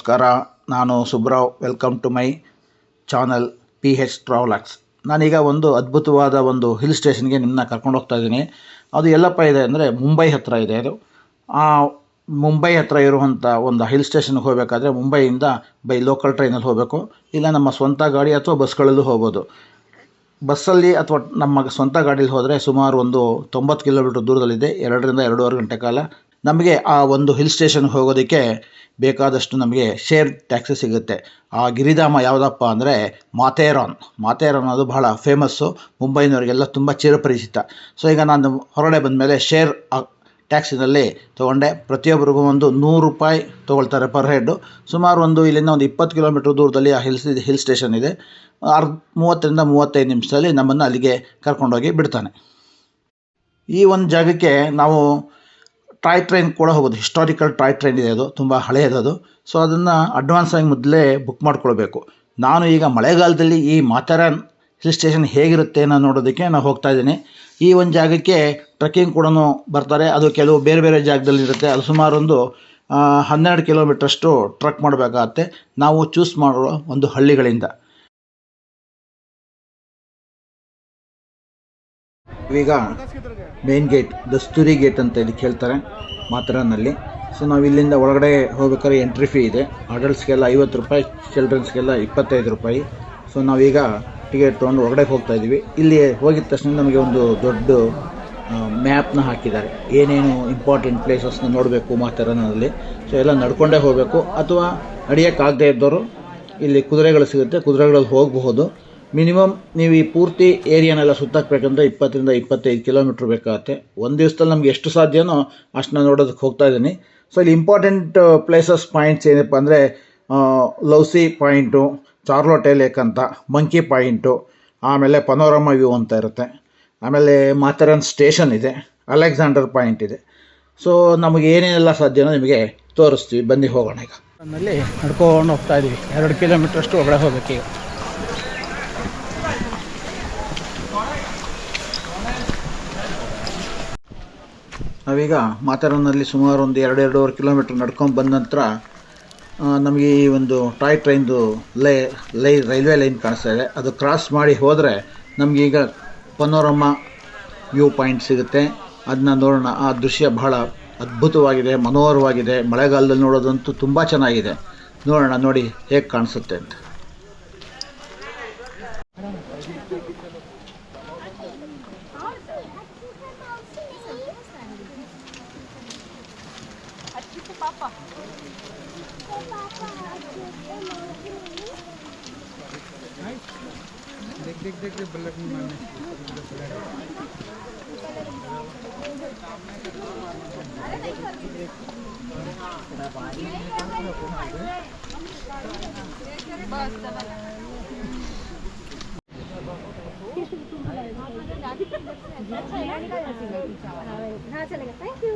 ನಮಸ್ಕಾರ, ನಾನು Subrao. Welcome to my channel PH travellers. ನಾನೀಗ ಒಂದು ಅದ್ಭುತವಾದ ಒಂದು ಹಿಲ್ ಸ್ಟೇಷನ್ಗೆ ನಿಮ್ಮನ್ನ ಕರ್ಕೊಂಡು ಹೋಗ್ತಾ ಇದ್ದೀನಿ. ಅದು ಎಲ್ಲಪ್ಪ ಇದೆ ಅಂದರೆ ಮುಂಬೈ ಹತ್ತಿರ ಇದೆ. ಅದು ಮುಂಬೈ ಹತ್ತಿರ ಇರುವಂಥ ಒಂದು ಹಿಲ್ ಸ್ಟೇಷನ್ಗೆ ಹೋಗಬೇಕಾದ್ರೆ ಮುಂಬೈಯಿಂದ ಬೈ ಲೋಕಲ್ ಟ್ರೈನಲ್ಲಿ ಹೋಗಬೇಕು, ಇಲ್ಲ ನಮ್ಮ ಸ್ವಂತ ಗಾಡಿ ಅಥವಾ ಬಸ್ಗಳಲ್ಲೂ ಹೋಗ್ಬೋದು. ಬಸ್ಸಲ್ಲಿ ಅಥವಾ ನಮ್ಮ ಸ್ವಂತ ಗಾಡೀಲಿ ಹೋದರೆ ಸುಮಾರು ಒಂದು 90 ಕಿಲೋಮೀಟ್ರ್ ದೂರದಲ್ಲಿದೆ. 2ರಿಂದ 2.5 ಗಂಟೆ ಕಾಲ ನಮಗೆ ಆ ಒಂದು ಹಿಲ್ ಸ್ಟೇಷನ್ಗೆ ಹೋಗೋದಕ್ಕೆ ಬೇಕಾದಷ್ಟು ನಮಗೆ ಶೇರ್ ಟ್ಯಾಕ್ಸಿ ಸಿಗುತ್ತೆ. ಆ ಗಿರಿಧಾಮ ಯಾವುದಪ್ಪ ಅಂದರೆ ಮಾಥೇರಾನ್. ಅದು ಬಹಳ ಫೇಮಸ್ಸು, ಮುಂಬೈನವರಿಗೆಲ್ಲ ತುಂಬ ಚಿರಪರಿಚಿತ. ಸೊ ಈಗ ನಾನು ಹೊರಗಡೆ ಬಂದಮೇಲೆ ಶೇರ್ ಟ್ಯಾಕ್ಸಿನಲ್ಲಿ ತೊಗೊಂಡೆ. ಪ್ರತಿಯೊಬ್ಬರಿಗೂ ಒಂದು 100 ರೂಪಾಯಿ ತೊಗೊಳ್ತಾರೆ ಪರ್ ಹೆಡ್ಡು. ಸುಮಾರು ಇಲ್ಲಿಂದ ಒಂದು 20 ಕಿಲೋಮೀಟ್ರ್ ದೂರದಲ್ಲಿ ಆ ಹಿಲ್ ಸ್ಟೇಷನ್ ಇದೆ. 30ರಿಂದ 35 ನಿಮಿಷದಲ್ಲಿ ನಮ್ಮನ್ನು ಅಲ್ಲಿಗೆ ಕರ್ಕೊಂಡೋಗಿ ಬಿಡ್ತಾನೆ. ಈ ಒಂದು ಜಾಗಕ್ಕೆ ನಾವು ಟಾಯ್ ಟ್ರೈನ್ ಕೂಡ ಹೋಗೋದು. ಹಿಸ್ಟಾರಿಕಲ್ ಟಾಯ್ ಟ್ರೈನ್ ಇದೆ, ಅದು ತುಂಬ ಹಳೆಯದದು. ಸೊ ಅದನ್ನು ಅಡ್ವಾನ್ಸ್ ಆಗಿ ಮೊದಲೇ ಬುಕ್ ಮಾಡ್ಕೊಳ್ಬೇಕು. ನಾನು ಈಗ ಮಳೆಗಾಲದಲ್ಲಿ ಈ ಮಾಥೇರಾನ್ ಹಿಲ್ ಸ್ಟೇಷನ್ ಹೇಗಿರುತ್ತೆ ಅನ್ನೋ ನೋಡೋದಕ್ಕೆ ನಾನು ಹೋಗ್ತಾ ಇದ್ದೀನಿ. ಈ ಒಂದು ಜಾಗಕ್ಕೆ ಟ್ರೆಕ್ಕಿಂಗ್ ಕೂಡ ಬರ್ತಾರೆ. ಅದು ಕೆಲವು ಬೇರೆ ಬೇರೆ ಜಾಗದಲ್ಲಿ ಇರುತ್ತೆ. ಅದು ಸುಮಾರು 12 ಕಿಲೋಮೀಟ್ರಷ್ಟು ಟ್ರೆಕ್ ಮಾಡಬೇಕಾಗತ್ತೆ ನಾವು ಚೂಸ್ ಮಾಡುವ ಒಂದು ಹಳ್ಳಿಗಳಿಂದ. ಈಗ ಮೇನ್ ಗೇಟ್, ದಸ್ತೂರಿ ಗೇಟ್ ಅಂತ ಇಲ್ಲಿ ಹೇಳ್ತಾರೆ ಮಾಥೇರಾನ್ನಲ್ಲಿ. ಸೊ ನಾವು ಇಲ್ಲಿಂದ ಒಳಗಡೆ ಹೋಗ್ಬೇಕಾದ್ರೆ ಎಂಟ್ರಿ ಫೀ ಇದೆ. ಅಡಲ್ಟ್ಸ್ಗೆಲ್ಲ 50 ರೂಪಾಯಿ, ಚಿಲ್ಡ್ರನ್ಸ್ಗೆಲ್ಲ 25 ರೂಪಾಯಿ. ಸೊ ನಾವೀಗ ಟಿಕೆಟ್ ತೊಗೊಂಡು ಒಳಗಡೆ ಹೋಗ್ತಾ ಇದ್ದೀವಿ. ಇಲ್ಲಿ ಹೋಗಿದ ತಕ್ಷಣ ನಮಗೆ ಒಂದು ದೊಡ್ಡ ಮ್ಯಾಪ್ನ ಹಾಕಿದ್ದಾರೆ, ಏನೇನು ಇಂಪಾರ್ಟೆಂಟ್ ಪ್ಲೇಸಸ್ನ ನೋಡಬೇಕು ಮಾಥೇರಾನ್ನಲ್ಲಿ. ಸೊ ಎಲ್ಲ ನಡ್ಕೊಂಡೇ ಹೋಗಬೇಕು, ಅಥವಾ ನಡೆಯೋಕ್ಕಾಗದೇ ಇದ್ದವರು ಇಲ್ಲಿ ಕುದುರೆಗಳು ಸಿಗುತ್ತೆ, ಕುದುರೆಗಳಲ್ಲಿ ಹೋಗಬಹುದು. ಮಿನಿಮಮ್ ನೀವು ಈ ಪೂರ್ತಿ ಏರಿಯಾನೆಲ್ಲ ಸುತ್ತಾಕಬೇಕಂದ್ರೆ 20ರಿಂದ 25 ಕಿಲೋಮೀಟ್ರ್ ಬೇಕಾಗುತ್ತೆ. ಒಂದು ದಿವಸದಲ್ಲಿ ನಮ್ಗೆ ಎಷ್ಟು ಸಾಧ್ಯನೋ ಅಷ್ಟನ್ನ ನೋಡೋದಕ್ಕೆ ಹೋಗ್ತಾ ಇದ್ದೀನಿ. ಸೊ ಇಲ್ಲಿ ಇಂಪಾರ್ಟೆಂಟ್ ಪ್ಲೇಸಸ್ ಪಾಯಿಂಟ್ಸ್ ಏನಪ್ಪ ಅಂದರೆ ಲೌಸಿ ಪಾಯಿಂಟು, ಚಾರ್ಲೋಟೆ ಲೇಕ್ ಅಂತ, ಮಂಕಿ ಪಾಯಿಂಟು, ಆಮೇಲೆ ಪನೋರಮಾ ವ್ಯೂ ಅಂತ ಇರುತ್ತೆ. ಆಮೇಲೆ ಮಾಥೇರಾನ್ ಸ್ಟೇಷನ್ ಇದೆ, ಅಲೆಕ್ಸಾಂಡರ್ ಪಾಯಿಂಟ್ ಇದೆ. ಸೊ ನಮಗೆ ಏನೇನೆಲ್ಲ ಸಾಧ್ಯನೋ ನಿಮಗೆ ತೋರಿಸ್ತೀವಿ, ಬನ್ನಿ ಹೋಗೋಣ. ಈಗ ನನ್ನಲ್ಲಿ ನಡ್ಕೊಂಡು ಹೋಗ್ತಾ ಇದ್ದೀವಿ. 2 ಕಿಲೋಮೀಟ್ರಷ್ಟು ಒಳಗಡೆ ಹೋಗಬೇಕೀಗ. ನಾವೀಗ ಮಾಥೇರಾನ್ನಲ್ಲಿ ಸುಮಾರು ಒಂದು 2-2.5 ಕಿಲೋಮೀಟ್ರ್ ನಡ್ಕೊಂಡು ಬಂದ ನಂತರ ನಮಗೆ ಈ ಒಂದು ಟಾಯ್ ಟ್ರೈನ್ದು ರೈಲ್ವೆ ಲೈನ್ ಕಾಣಿಸ್ತಾ ಇದೆ. ಅದು ಕ್ರಾಸ್ ಮಾಡಿ ಹೋದರೆ ನಮಗೀಗ ಪನೋರಮಾ ವ್ಯೂ ಪಾಯಿಂಟ್ ಸಿಗುತ್ತೆ. ಅದನ್ನ ನೋಡೋಣ. ಆ ದೃಶ್ಯ ಬಹಳ ಅದ್ಭುತವಾಗಿದೆ, ಮನೋಹರವಾಗಿದೆ. ಮಳೆಗಾಲದಲ್ಲಿ ನೋಡೋದಂತೂ ತುಂಬ ಚೆನ್ನಾಗಿದೆ. ನೋಡೋಣ, ನೋಡಿ ಹೇಗೆ ಕಾಣಿಸುತ್ತೆ ಅಂತ. देख बल्लक नहीं मारने हाँ चलेगा. Thank you.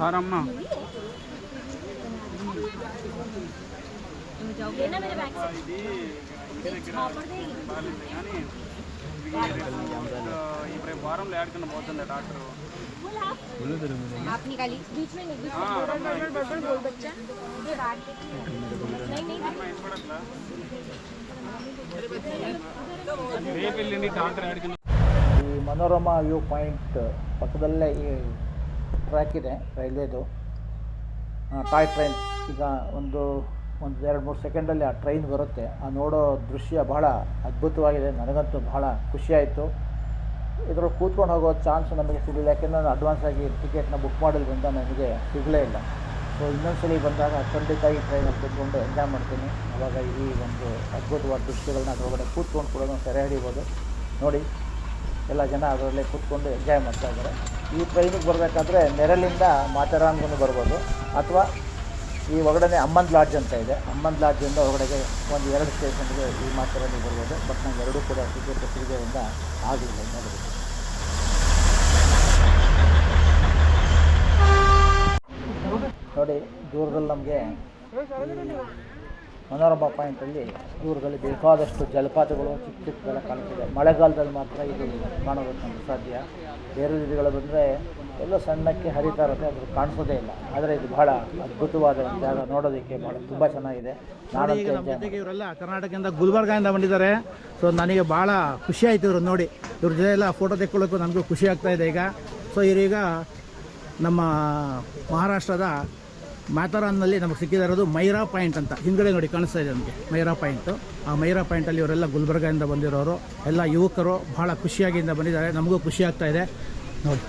आराम ना लेना मेरे बैग से ऑफर देगी ఇప్పుడు వారంలో యాడ్ కన్నా పోతుంది డాక్టర్ आप निकाली बीच में नहीं. हां बोल बच्चा ये बात नहीं రేపు వెళ్ళింది డాక్టర్ యాడ్ కన్నా. ಈ ಮನೋರಮಾ ವ್ಯೂ ಪಾಯಿಂಟ್ ಪಕ್ಕದಲ್ಲೇ ಈ ಟ್ರ್ಯಾಕ್ ಇದೆ ರೈಲ್ವೆದು, ಟಾಯ್ ಟ್ರೈನ್. ಈಗ ಒಂದು 2-3 ಸೆಕೆಂಡಲ್ಲಿ ಆ ಟ್ರೈನ್ ಬರುತ್ತೆ. ಆ ನೋಡೋ ದೃಶ್ಯ ಬಹಳ ಅದ್ಭುತವಾಗಿದೆ. ನನಗಂತೂ ಬಹಳ ಖುಷಿಯಾಯಿತು. ಇದರಲ್ಲಿ ಕೂತ್ಕೊಂಡು ಹೋಗೋ ಚಾನ್ಸ್ ನಮಗೆ ಸಿಗಲಿಲ್ಲ, ಯಾಕೆಂದರೆ ನಾನು ಅಡ್ವಾನ್ಸ್ ಆಗಿ ಟಿಕೆಟ್ನ ಬುಕ್ ಮಾಡೋದ್ರಿಂದ ನನಗೆ ಸಿಗಲೇ ಇಲ್ಲ. ಸೊ ಇನ್ನೊಂದ್ಸಲಿ ಬಂದಾಗ ಖಂಡಿತ ಈ ಟ್ರೈನಲ್ಲಿ ಕೂತ್ಕೊಂಡು ಎಂಜಾಯ್ ಮಾಡ್ತೀನಿ. ಆವಾಗ ಈ ಒಂದು ಅದ್ಭುತವಾದ ದೃಶ್ಯಗಳನ್ನ ಅದರೊಳಗಡೆ ಕೂತ್ಕೊಂಡು ಕೂಡ ಸೆರೆ ಹಿಡಿಬೋದು. ನೋಡಿ, ಎಲ್ಲ ಜನ ಅದರಲ್ಲೇ ಕೂತ್ಕೊಂಡು ಎಂಜಾಯ್ ಮಾಡ್ತಾ ಇದ್ದಾರೆ. ಈ ಟ್ರೈನಿಗೆ ಬರಬೇಕಾದ್ರೆ ನೆರಳಿಂದ ಮಾಥೇರಾನ್ಗೂ ಬರ್ಬೋದು, ಅಥವಾ ಈ ಒಳಗಡೆ ಅಮ್ಮನ್ ಲಾಡ್ಜ್ ಅಂತ ಇದೆ. ಅಮ್ಮನ್ ಲಾಡ್ಜಿಂದ ಹೊರಗಡೆಗೆ ಒಂದು 2 ಸ್ಟೇಷನ್ಗೆ ಈ ಮಾಥೇರಾನ್ಗೆ ಬರ್ಬೋದು. ಬಟ್ ನಂಗೆ ಎರಡೂ ಕೂಡ ಟಿಕೆಟ್ ಸಿಗೋದ್ರಿಂದ ಆಗಲಿಲ್ಲ. ನೋಡಿ, ದೂರದಲ್ಲಿ ನಮಗೆ ಮನೋರಮಾ ಪಾಯಿಂಟಲ್ಲಿ ದೂರದಲ್ಲಿ ಬೇಕಾದಷ್ಟು ಜಲಪಾತಗಳು ಚಿಕ್ಕ ಚಿಕ್ಕದೆಲ್ಲ ಕಾಣಿಸ್ತಿದೆ. ಮಳೆಗಾಲದಲ್ಲಿ ಮಾತ್ರ ಇದು ಕಾಣೋದಕ್ಕೆ ನಮಗೆ ಸಾಧ್ಯ. ಬೇರೆ ದಿನಗಳು ಬಂದರೆ ಎಲ್ಲೋ ಸಣ್ಣಕ್ಕೆ ಹರಿತಾ ಇರುತ್ತೆ, ಅದು ಕಾಣಿಸೋದೇ ಇಲ್ಲ. ಆದರೆ ಇದು ಬಹಳ ಅದ್ಭುತವಾದ ಜಾಗ, ನೋಡೋದಕ್ಕೆ ಭಾಳ ತುಂಬ ಚೆನ್ನಾಗಿದೆ. ನಾನು ಈಗ ನಮ್ಮ ಜೊತೆಗೆ ಇವರೆಲ್ಲ ಕರ್ನಾಟಕದಿಂದ ಗುಲ್ಬರ್ಗಾಯಿಂದ ಬಂದಿದ್ದಾರೆ. ಸೊ ನನಗೆ ಭಾಳ ಖುಷಿ ಆಯಿತು ಇವ್ರು ನೋಡಿ. ಇವ್ರ ಜೊತೆ ಎಲ್ಲ ಫೋಟೋ ತೆಕ್ಕೊಳ್ಳೋಕ್ಕೂ ನನಗೂ ಖುಷಿ ಆಗ್ತಾಯಿದೆ ಈಗ. ಸೊ ಇವರೀಗ ನಮ್ಮ ಮಹಾರಾಷ್ಟ್ರದ ಮ್ಯಾಥರಾನ್ನಲ್ಲಿ ನಮಗೆ ಸಿಕ್ಕಿದಾರೋದು ಮೈರಾ ಪಾಯಿಂಟ್ ಅಂತ. ಹಿಂದ್ಗಡೆ ನೋಡಿ ಕಾಣಿಸ್ತಾ ಇದೆ ನಮಗೆ ಮೈರಾ ಪಾಯಿಂಟು. ಆ ಮೈರಾ ಪಾಯಿಂಟಲ್ಲಿ ಇವರೆಲ್ಲ ಗುಲ್ಬರ್ಗಾದಿಂದ ಬಂದಿರೋರು ಎಲ್ಲ ಯುವಕರು ಭಾಳ ಖುಷಿಯಾಗಿಂದ ಬಂದಿದ್ದಾರೆ. ನಮಗೂ ಖುಷಿ ಆಗ್ತಾ ಇದೆ ನೋಡಿ.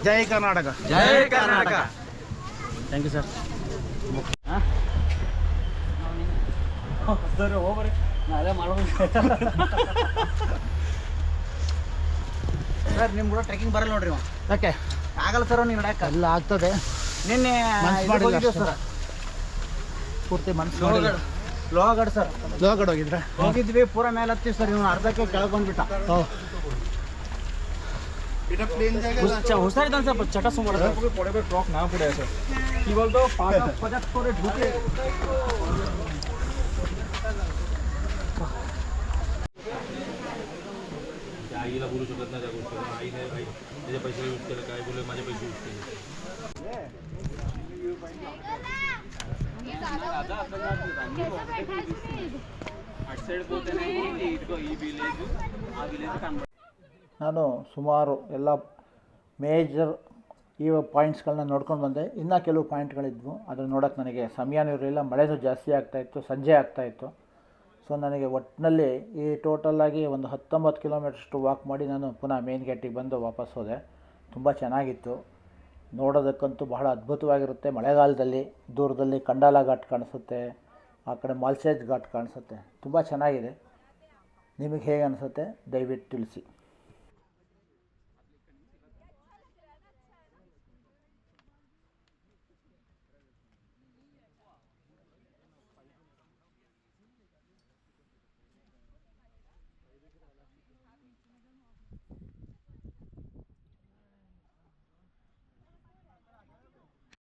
ಜೈ ಕರ್ನಾಟಕ, ಜೈ Karnataka. Thank you sir. Sir ನಿಮ್ಮ ಕೂಡ ಟ್ರೆಕ್ಕಿಂಗ್ ಬರಲ್ಲ ನೋಡ್ರಿ. ಯಾಕೆ ಆಗಲ್ಲ ಸರ್, ನೀವು ನಡಕ ಎಲ್ಲ ಆಗ್ತದೆ. ನಿನ್ನೆ ಸರ್ ಪೂರ್ತಿ ಮನಸ್ಸು ಲೋಗಡ್ ಸರ್, ಲೋಗಡ್ ಹೋಗಿದ್ರೆ ಹೋಗಿದ್ವಿ, ಪೂರ ಮೇಲೆ ಹತ್ತೀವಿ ಸರ್. ಇವ್ನು ಅರ್ಧಕ್ಕೆ ಕೆಳಗೆ ಬಂದ್ಬಿಟ್ಟ. ಹುಷಾರಿದ್ದಾನೆ ಸ್ವಲ್ಪ ಚಟ ಸುಮಾರು ট্রক না পড়ে আছে কি বলতো পজাত করে ঢুকে आईला बोलू शकत नाही त्या गोष्टी. आईने त्याचे पैसे यूज केले, काय बोलले माझे पैसे यूज केले. ನಾನು ಸುಮಾರು ಎಲ್ಲ ಮೇಜರ್ ಈ ಪಾಯಿಂಟ್ಸ್ಗಳನ್ನ ನೋಡ್ಕೊಂಡು ಬಂದೆ. ಇನ್ನೂ ಕೆಲವು ಪಾಯಿಂಟ್ಗಳಿದ್ವು, ಅದನ್ನು ನೋಡೋಕ್ಕೆ ನನಗೆ ಸಮಯನೂ ಇರಲಿಲ್ಲ. ಮಳೆನೂ ಜಾಸ್ತಿ ಆಗ್ತಾಯಿತ್ತು, ಸಂಜೆ ಆಗ್ತಾಯಿತ್ತು. ಸೊ ನನಗೆ ಒಟ್ಟಿನಲ್ಲಿ ಈ ಟೋಟಲಾಗಿ ಒಂದು 19 ಕಿಲೋಮೀಟ್ರಷ್ಟು ವಾಕ್ ಮಾಡಿ ನಾನು ಪುನಃ ಮೇನ್ ಗೇಟಿಗೆ ಬಂದು ವಾಪಸ್ ಹೋದೆ. ತುಂಬ ಚೆನ್ನಾಗಿತ್ತು, ನೋಡೋದಕ್ಕಂತೂ ಬಹಳ ಅದ್ಭುತವಾಗಿರುತ್ತೆ. ಮಳೆಗಾಲದಲ್ಲಿ ದೂರದಲ್ಲಿ ಕಂಡಾಲ ಘಾಟ್ ಕಾಣಿಸುತ್ತೆ, ಆ ಕಡೆ ಮಾಲ್ಸೇಜ್ ಘಾಟ್ ಕಾಣಿಸುತ್ತೆ. ತುಂಬ ಚೆನ್ನಾಗಿದೆ. ನಿಮಗೆ ಹೇಗೆ ಅನಿಸುತ್ತೆ ದಯವಿಟ್ಟು ತಿಳಿಸಿ.